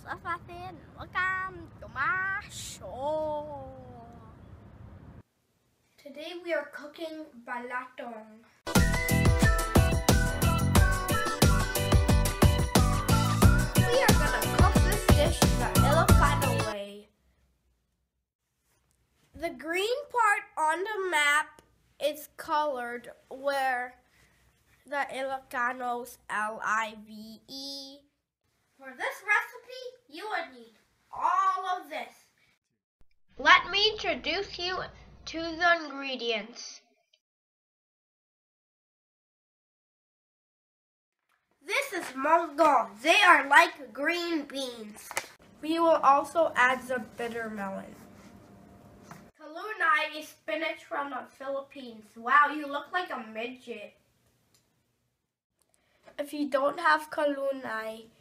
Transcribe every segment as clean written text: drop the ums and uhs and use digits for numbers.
sa atin. Welcome to my show. Today we are cooking balatong. We are gonna cook this dish the Ilocano way. The green part on the map is colored where the Ilocanos L-I-V-E. For this recipe, you would need all of this. Let me introduce you to the ingredients. This is Mung. They are like green beans. We will also add the bitter melon. Kalunay is spinach from the Philippines. Wow, you look like a midget. If you don't have kalunay,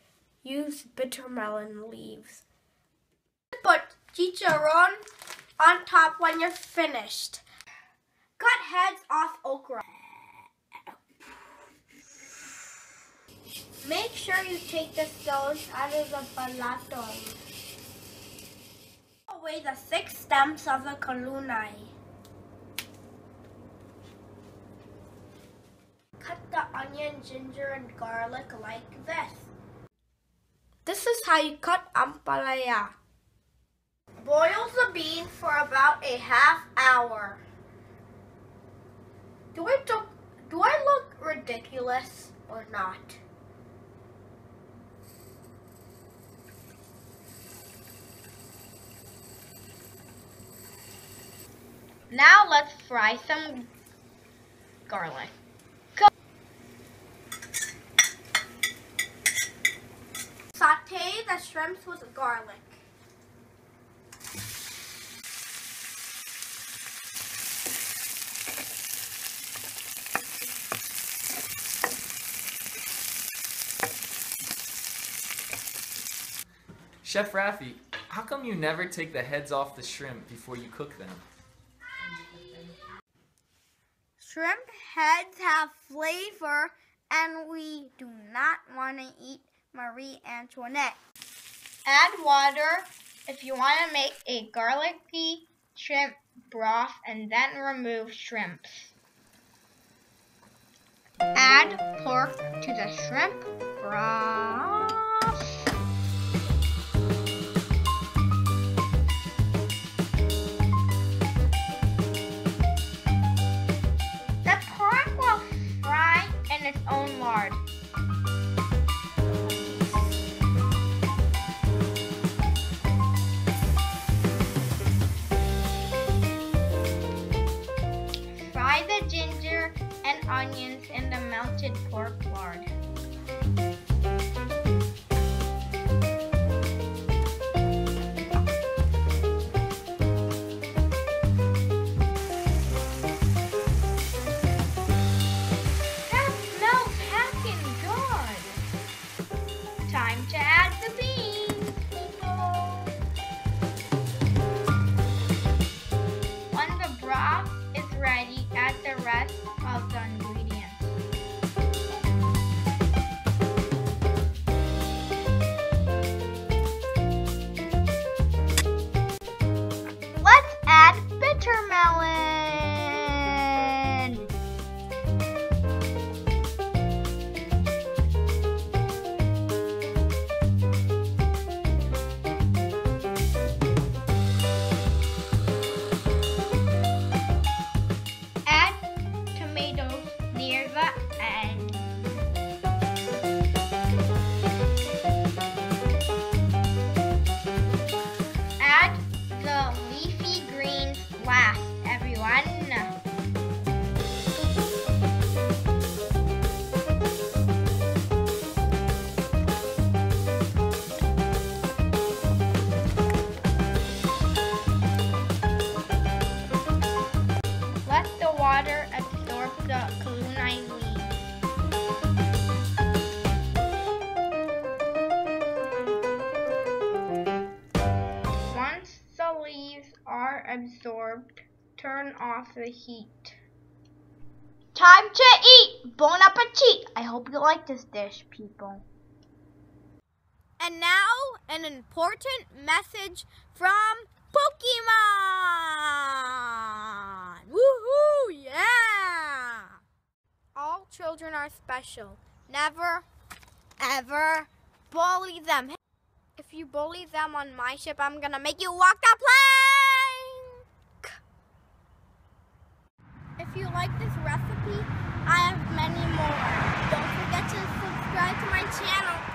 use bitter melon leaves. Put chicharron on top when you're finished. Cut heads off okra. Make sure you take the stones out of the balatong. Away the 6 stems of the kalunay. Cut the onion, ginger, and garlic like this. This is how you cut ampalaya. Boil the beans for about a half hour. Do I look ridiculous or not? Now let's fry some garlic. Saute the shrimps with garlic. Chef Rafi, how come you never take the heads off the shrimp before you cook them? Shrimp heads have flavor and we do not want to eat Marie Antoinette. Add water if you want to make a garlicky shrimp broth and then remove shrimps. Add pork to the shrimp broth. The pork will fry in its own lard. Fry the ginger and onions in the melted pork lard. That smells heckin' good. Time to add the beans, people. When the broth is ready, add the rest of the ingredients. Let's add bitter melon. Add tomatoes near the end. Add the leafy greens last, everyone. Let the water absorb the kalunay leaves. Once the leaves are absorbed, turn off the heat. Time to eat! Bon appetit! I hope you like this dish, people. And now an important message from Pokemon! Woohoo! Yeah! All children are special. Never, ever bully them. If you bully them on my ship, I'm gonna make you walk the plank! If you like this recipe, I have many more. Don't forget to subscribe to my channel.